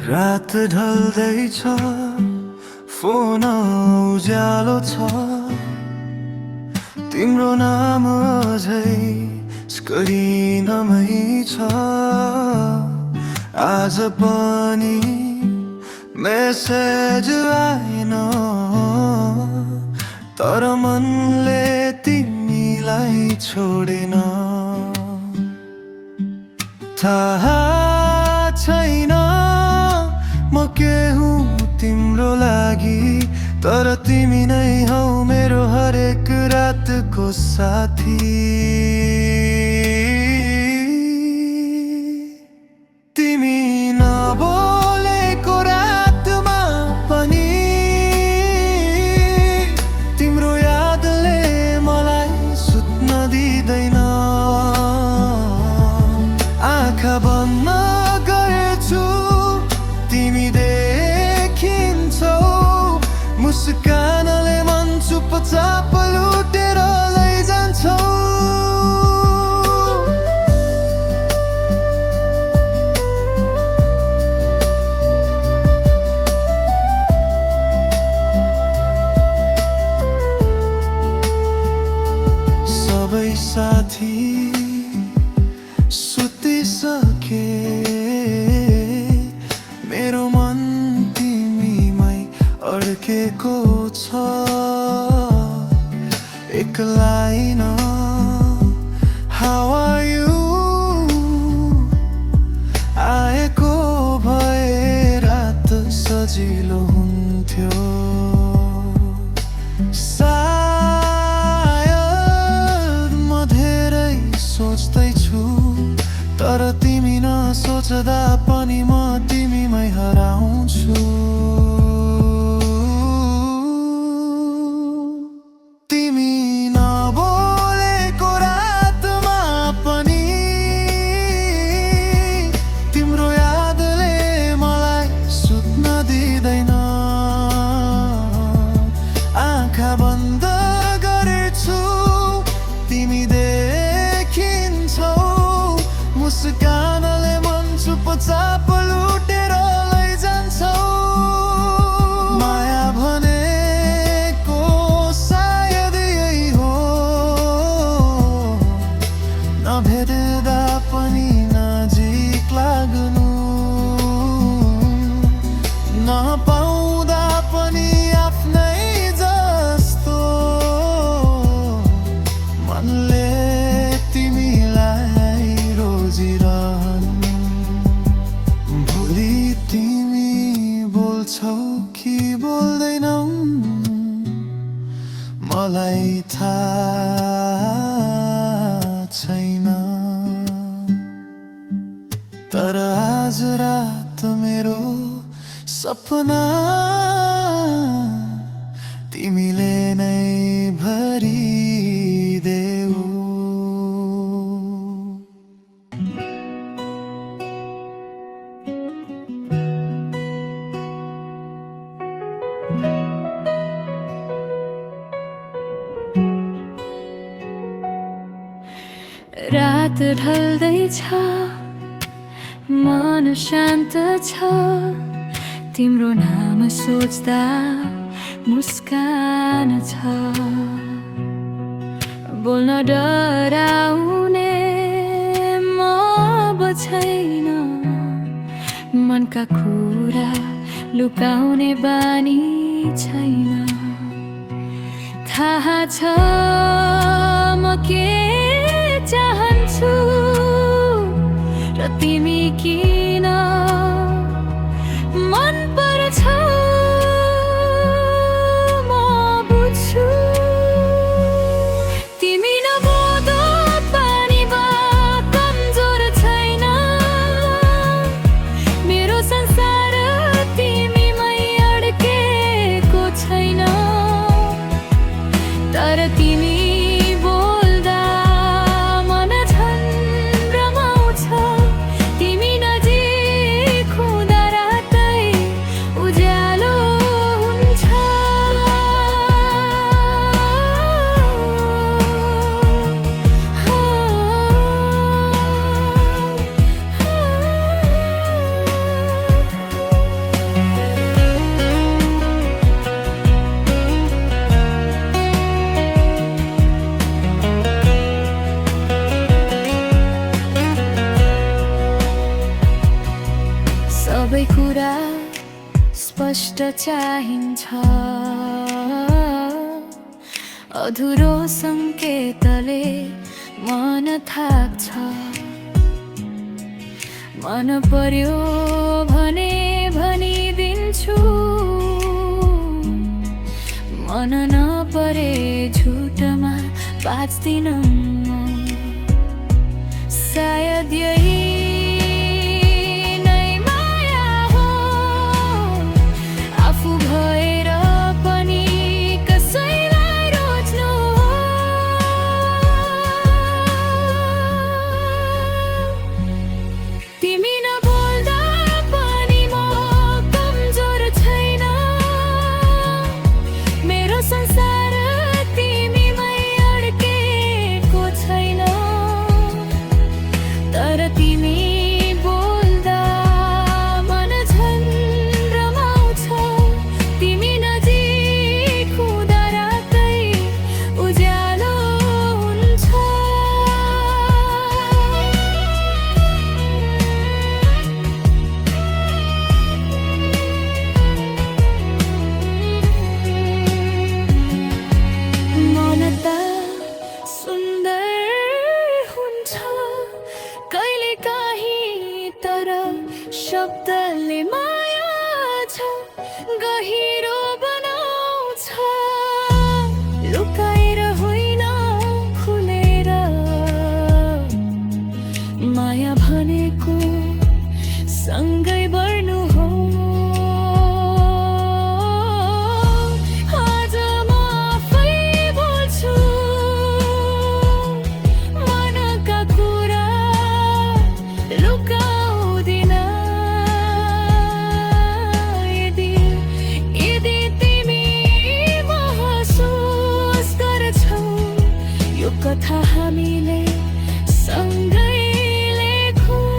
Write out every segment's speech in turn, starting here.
रात ढल्दैछ फोन उज्यालो छ तिम्रो नाम अझै स्क्रिनमै छ आज पनि मेसेज आएन तर मनले तिमीलाई छोडेन थाहा छैन म के हुँ तिम्रो लागि तर तिमी नै हौ मेरो हरेक रातको साथी तिमी नबोलेको रातमा पनि तिम्रो यादले मलाई सुत्न दिँदैन आँखा बन्द गर्छु तिमी देखिन्छौ मुस्कानले मन चुपचाप लुटेर लैजान्छौ सबै साथी सुतिसके मेरो मन तिमीमै अड्केको छ एक्लै न How are you आएको भए रात सजिलो हुन्थ्यो सायद म धेरै सोच्दैछु तर तिमी नसोच्दा पनि म तिमीमै हराउँछु तिमी नबोलेको रातमा पनि तिम्रो यादले मलाई सुत्न दिँदैन आँखा बन्द गर्छु तिमी देखिन्छौ मुस्कानले मन चुपचाप लुटेर लैजान्छौ माया भनेको सायद यही हो नभेट्दा पनि नजिक लाग्नु नपाउँदा पनि आफ्नै जस्तो मनले तिमीलाई रोजिरहनु भोलि तिमी बोल्छौ कि बोल्दैनौ मलाई थाहा छैन तर आज रात मेरो सपना तिमीले नै भरिदेऊ रात ढल्दैछ मन शान्त छ तिम्रो नाम सोच्दा मुस्कान छ बोल्न डराउने म अब छैन मनका कुरा लुकाउने बानी छैन थाहा छ म के चाहन्छु र तिमी किन मन पर्छौ म बुझ्छु तिमी नबोधो पानी बा कमजोर छैन मेरो संसार तिमीमै अड्केको छैन तर तिमी बोल्दा मन झन् रमाउँछ तिमी नजिक हुँदा रातै उज्यालो चाहिन्छ अधुरो सङ्केतले मन थाक्छ मन पर्यो भने भनिदिन्छु मन नपरे झुटमा बाँच्दिन सायद यही नै माया हो आफू भएर पनि कसैलाई रोज्नु तिमी नबोल्दा पनि म कमजोर छैन मेरो संसार तिमीमै अड्केको छैन तर तिमी बोल्दा मन झन् रमाउँछ तिमी नजिक हुँदा रातै उज्यालो हुन्छ मन त सुन्दर हुन्छ कहिलेकाहीँ तर शब्दले माया छ गहिरो बनाउँछ लुकाएर होइन खुलेर माया भनेको सँगै बढ्नु हो आज म आफै बोल्छु मनका कुरा लुकाउँदिन यदि तिमी महसुस गर्छौ यो कथा हामीले सँगै लेखौँ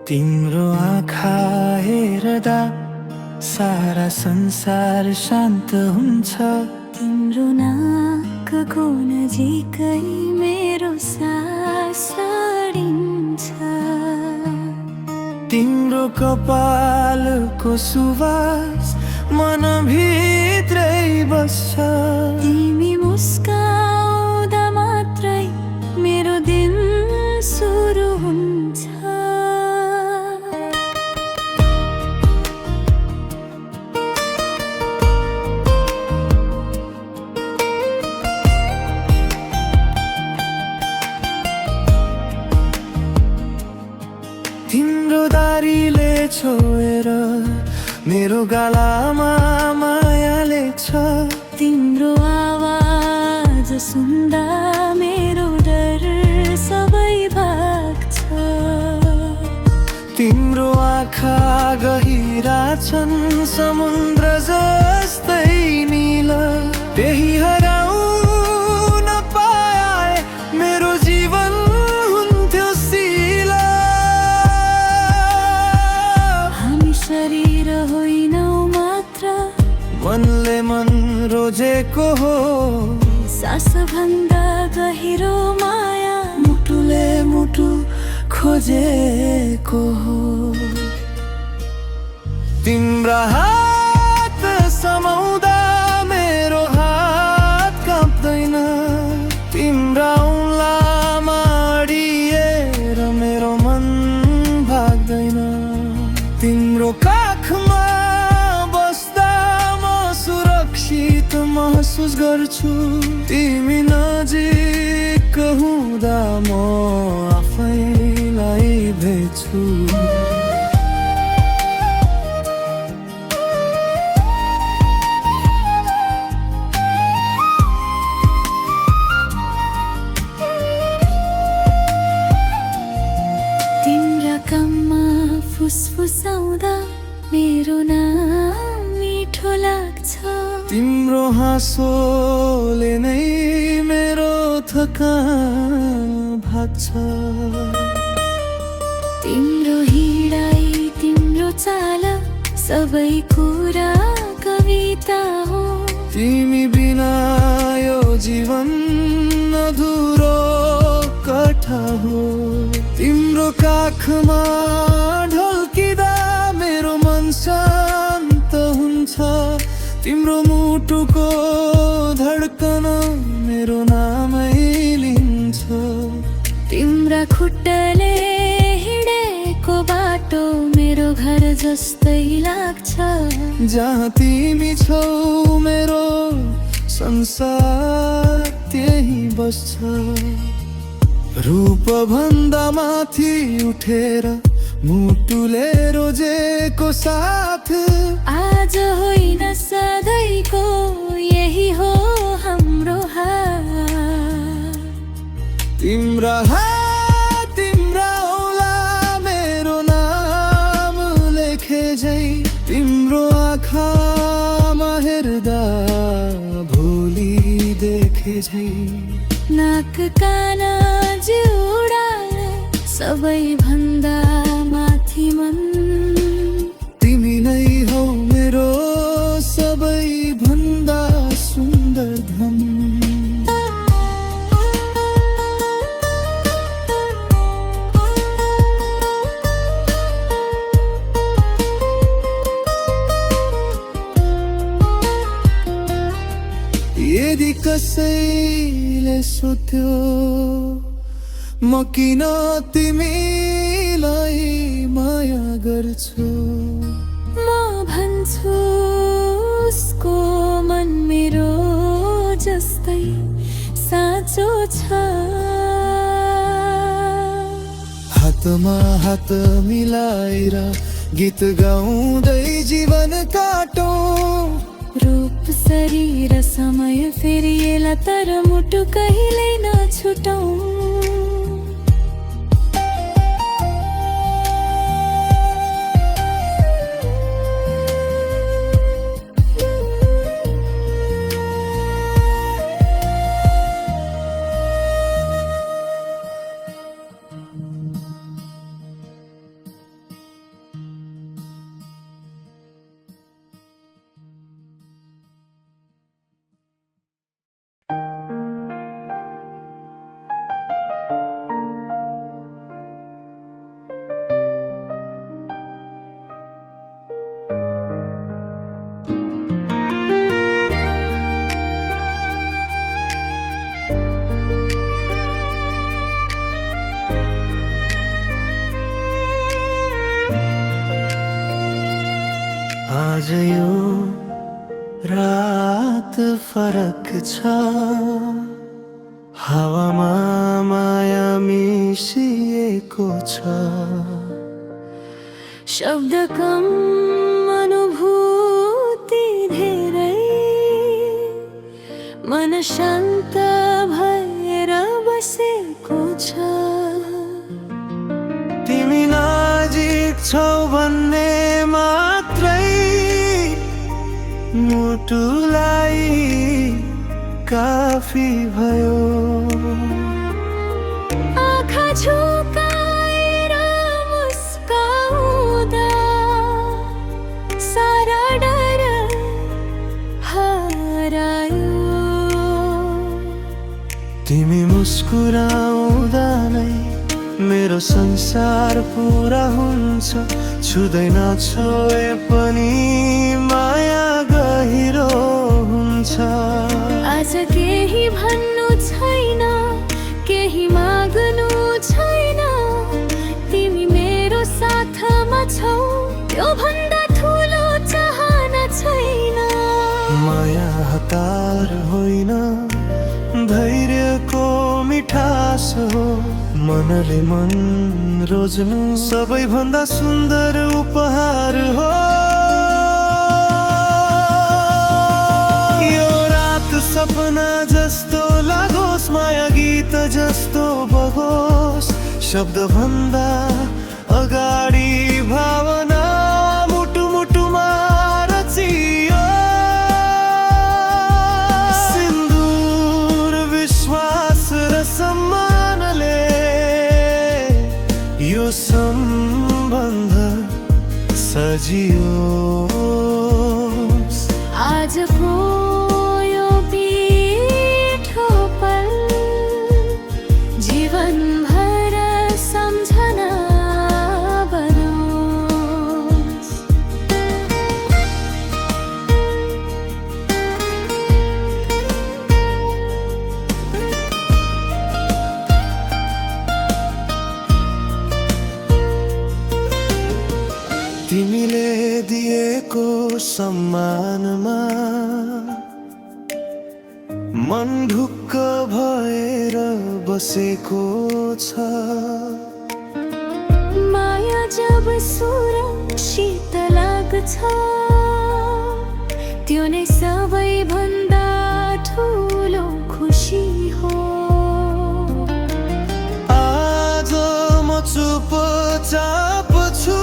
तिम्रो आँखा हेर्दा सारा संसार शान्त हुन्छ तिम्रो नाकको नजिकै मेरो सास अडिन्छ तिम्रो कपालको सुवास मनभित्रै बस्छ तिमी मुस्काउँदा मात्रै मेरो दिन सुरु हुन्छ तिम्रो दारीले छोएर मेरो गालामा मायाले छ तिम्रो आवाज सुन्दा मेरो डर सबै भाग्छ तिम्रो आँखा गहिरा छन् समुद्र जस्तै नील त्यही हराउन पाए मेरो जीवन हुन्थ्यो सिला हामी शरीर होइनौँ मात्र मनले मन रोजेको हो सास भन्दा गहिरो माया मुटुले मुटु खोजेको हो तिम्रा हात समाउँदा मेरो हात काँप्दैन तिम्रा औँलामा अडिएर मेरो मन भाग्दैन तिम्रो काखमा बस्दा म सुरक्षित महसुस गर्छु तिमी नजिक हुँदा म आफैलाई भेट्छु तिम्रा काममा फुसफुसाउँदा मेरो नाम मिठो लाग्छ तिम्रो हाँसोले नै मेरो थकान भाग्छ। तिम्रो हिँडाइ तिम्रो चाल सबै कुरा कविता हो। तिमी बिना यो जीवन अधुरो कथा हो। तिम्रो काखमा ढल्किँदा मेरो मन शान्त हुन्छ। तिम्रो मुटुको धड्कन मेरो नामै लिन्छ। तिम्रा खुट्टाले हिँडेको बाटो मेरो घर जस्तै लाग्छ। जहाँ तिमी छौ मेरो संसार त्यही बस्छ। रूप भन्दा माथि उठेर मुटुले रोजेको साथ आज होइन सधैँको यही हो हाम्रो हात। तिम्रा हात तिम्रा औला मेरो नाम लेखे झै। तिम्रो आँखामा हेर्दा भोलि देखे झै। नाक कान जिउडा सबै भन्दा माथि मन। तिमी नै हौ मेरो सबै भन्दा सुन्दर धन। यदि कसैले सोध्यो म किन तिमीलाई माया गर्छु, म भन्छु उसको मन मेरो जस्तै साँचो छ। हातमा हात मिलाएर गीत गाउँदै जीवन काटौँ। रूप शरीर समय फेरिएला तर मुटु कहिल्यै नछुटौँ। आज यो रात फरक छ। हावामा माया मिसिएको छ। शब्द कम अनुभूति धेरै मन शान्त भएर बसेको छ। तिमी नजिक छौ भन्ने मात्रै मुटुलाई काफी भयो। आँखा झुकाएर मुस्काउँदा सारा डर हरायो। तिमी मुस्कुराउँदा नै मेरो संसार पुरा हुन्छ। छुँदैन छोए पनि माया गहिरो हुन्छ। आज केही भन्नु छैन, केही माग्नु छैन। तिमी मेरो साथमा छौ, त्यो भन्दा ठुलो चाहना छैन। माया हतार होइन, धैर्यको मिठास हो। मनले मन रोज्नु सबैभन्दा सुन्दर उपहार हो। यो रात सपना जस्तो लागोस्, माया गीत जस्तो बगोस्। शब्द भन्दा अगाडि भावना मुटु मुटुमा रचियो। सिन्दुर विश्वास र सम्मानले सम्बन्ध सजियोस्। आजको यो मिठो पल जीवनभर सम्झना बनोस्। तिमीले दिएको सम्मानमा मन ढुक्क भएर बसेको छ। माया जब सुरक्षित लाग्छ त्यो नै सबैभन्दा ठुलो खुसी हो। आज म चुपचाप छु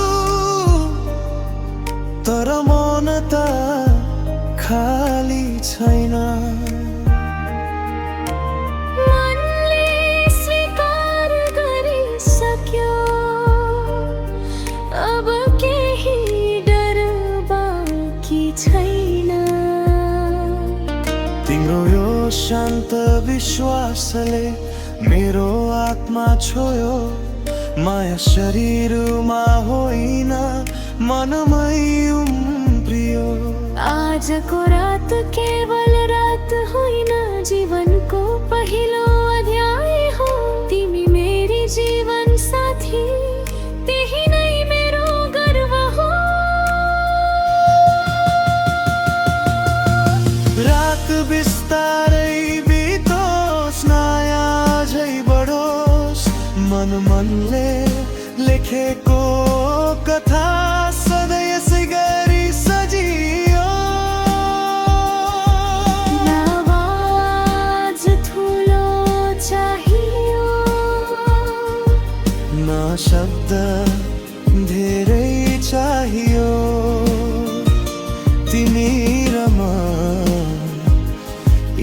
तर मन त खाली छैन। मनले स्वीकार गरिसक्यो अब केही डर बाँकी छैन। तिम्रो यो शान्त विश्वासले मेरो आत्मा छोयो। माया शरीरमा होइन मनमै उम्रियो। आजको रात केवल रात होइन जीवनको पहिलो अध्याय हो। तिमी मेरी जीवन साथी त्यही नै मेरो गर्व हो। रात बिस्तारै बितोस् नयाँ झै बढोस्। मनले लेखेको कथा सधैँ यसै गरी सजियोस्। आवाज ठुलो चाहियो न शब्द धेरै चाहियो। तिमी र म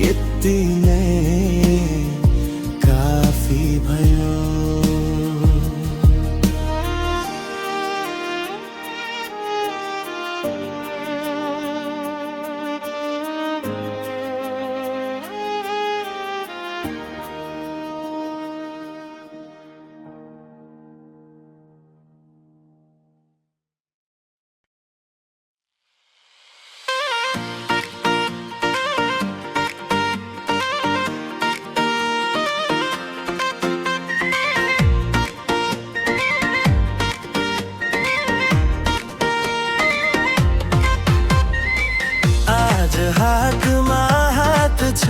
यति नै काफी भयो। हातमा हात छ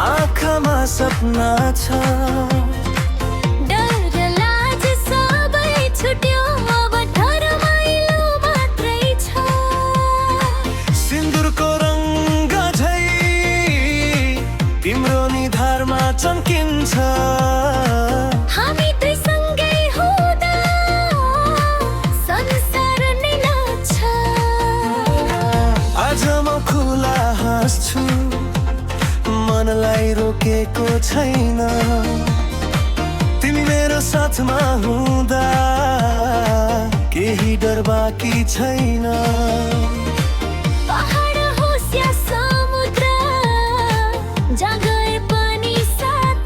आँखामा सपना छ। डर लाज सबै छुट्यो अब रमाइलो मात्रै छ। सिन्दुरको रङ्ग झै तिम्रो निधारमा चम्किन्छ। हामी दुई सँगै हुँदा संसार नै नाच्छ। आज म खुला हाँस्छु मनलाई रोकेको छैन। तिमी मेरो साथमा हुँदा केही डर बाँकी छैन। पहाड होस् या समुद्र जहाँ गए पनि साथ।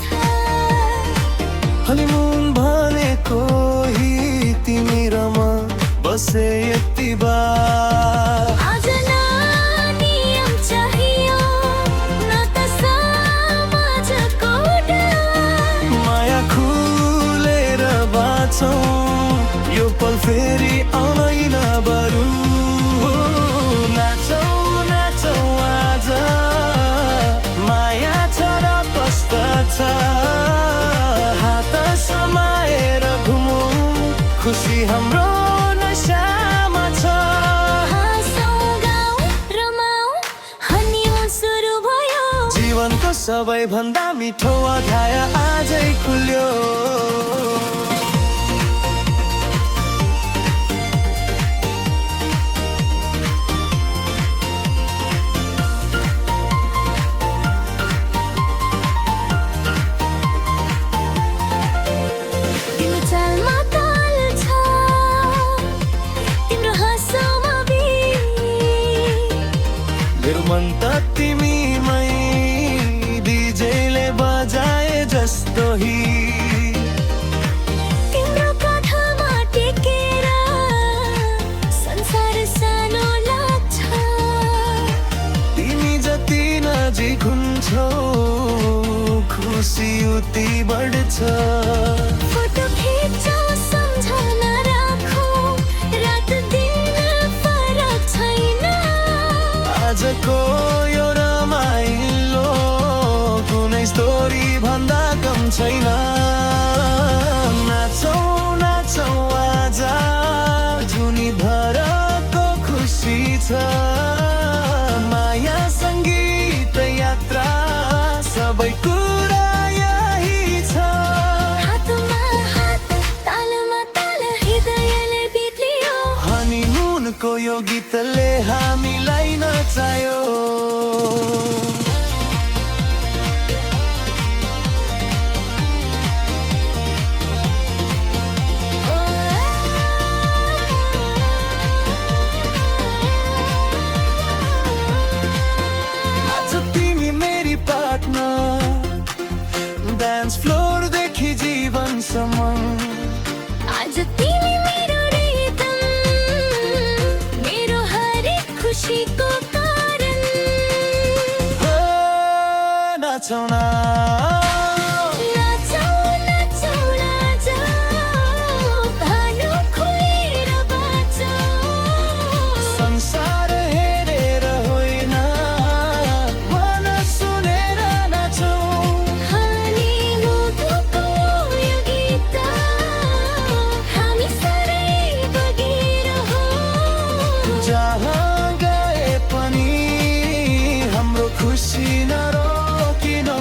हनीमुन भनेको ही तिमी र म बसे यति बार। आज न नियम चाहियो न त समाजको डर। माया खुलेर बाँचौँ यो पल फेरि आउँदैन बरु। नाचौँ नाचौँ आज माया छ र कष्ट छ। हात समाएर घुमौँ खुसी हाम्रो नसामा छ। हाँसौँ गाउँ रमाउँ हनीमुन सुरु भयो। जीवनको सबैभन्दा मिठो अध्याय आजै खुल्यो। तिमी चाल माता तिमीमै डिजेले बजाए जस्तो ही तिम्रो काखमा टेकेर संसार सानो लाग्छ तिमी जति नजिक हुन्छौ खुसी उति बढ्छ फोटो खिच्छौ सम्झना राखौ रात दिन फरक छैन आजको यो रमाइलो कुनै स्टोरी भन्दा कम छैन नाचौँ नाचौँ आज जुनी भरको खुसी छ माया सङ्गीत यात्रा सबै कुरा यही छ हातमा हात तालमा ताल हृदयले बिग्रियो हनीमुनको यो गीतले हामीलाई नचायो आज तिमी मेरी पार्टनर डान्स फ्लोर देखि जीवनसम्म आज तिमी मेरो रिदम मेरो हरेक खुसीको कारण नाचौँ न नाचौँ नाचौँ नाचौँ भानु खुलेर बाँचौँ संसार हेरेर होइन मन सुनेर नाचौँ हनीमुनको यो गीत हामी सबै बगेर हो जहाँ गए पनि हाम्रो खुसी नरोकिनु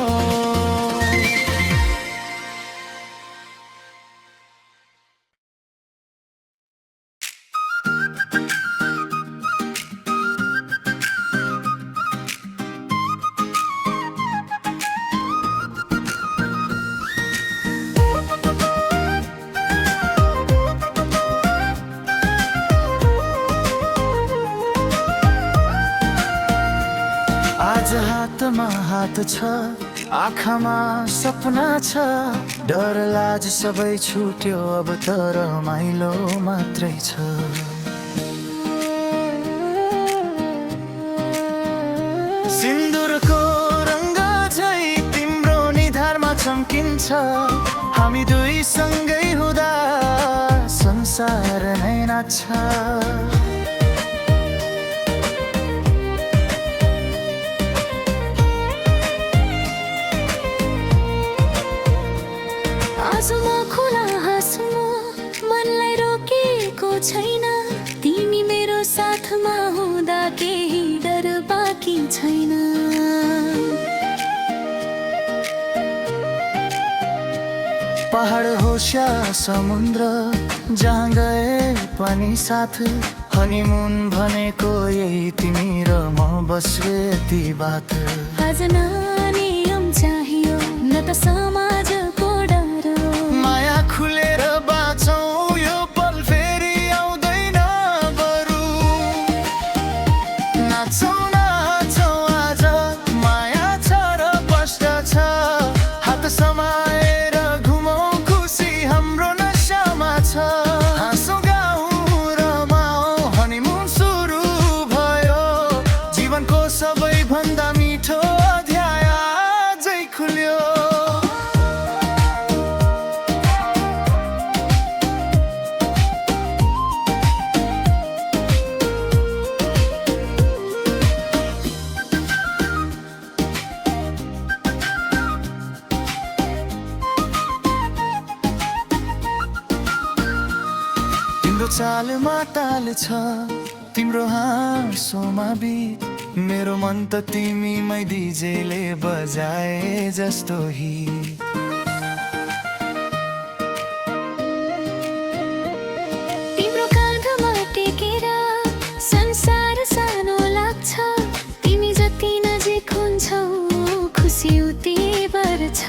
आज हातमा हात छ आँखामा सपना छ डर लाज सबै छुट्यो अब त रमाइलो मात्रै छ सिन्दुरको रङ्ग झै तिम्रो निधारमा चम्किन्छ हामी दुई सँगै हुँदा संसार नै नाच्छ आँसुमा खुला हाँसुमा मनलाई रोकेको छैन तिमी मेरो साथमा हुँदा केही डर बाँकी छैन पहाड होस् या समुद्र जहाँ गए पनि साथ हनीमुन भनेको यही तिमी र म बस्वे यति बात आज नानीयम चाहियो न त समाजको डर माया खुलेर बाँचौँ यो पल फेरि आउँदैन बरु नाचौँ नाचौँ आज माया छ र कष्ट छ हात समाएर घुमौँ खुसी हाम्रो नसामा छ हाँसौँ गाउँ रमाउँ हनीमुन सुरु भयो जीवनको सबैभन्दा मिठो अध्याय आजै खुल्यो तिम्रो चालमा ताल छ तिम्रो हाँसोमा बिट मेरो मन त तिमीमै डिजेले बजाए जस्तो ही तिम्रो काँधमा टेकेर संसार सानो लाग्छ तिमी जति नजिक हुन्छौ खुसी उति बढ्छ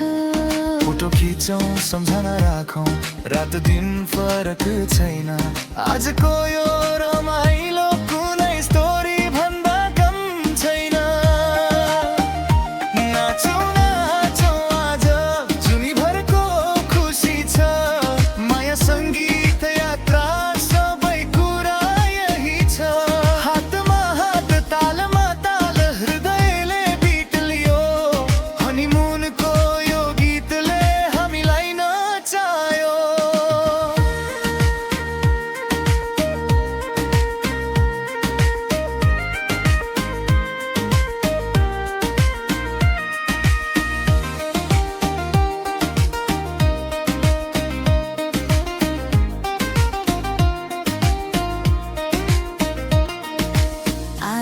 फोटो खिचौँ सम्झना राखौँ रात दिन फरक छैन आजको यो रमाइलो कुनै स्टोरी भन्दा कम छैन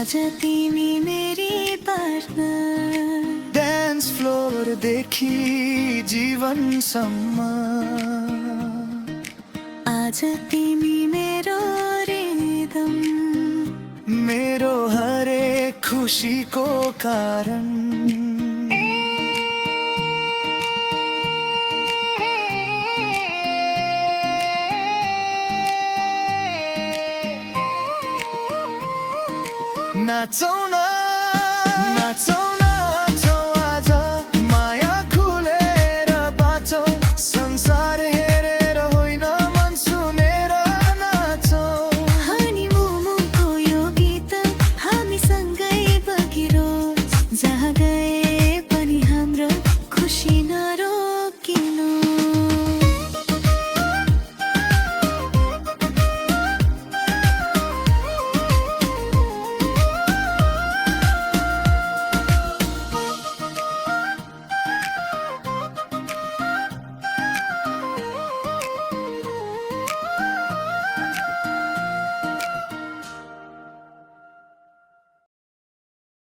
आज तिमी मेरी पार्टनर डान्स फ्लोर देखि जीवनसम्म आज तिमी मेरो रिदम मेरो हरेक खुसीको कारण नाचौँ न नाचौँ नाचौँ आज माया खुलेर बाँचौँ संसार हेरेर होइन मन सुनेर नाचौँ हनीमुनको यो गीत हामीसँगै बगिरोस् जहाँ गए पनि हाम्रो खुसी न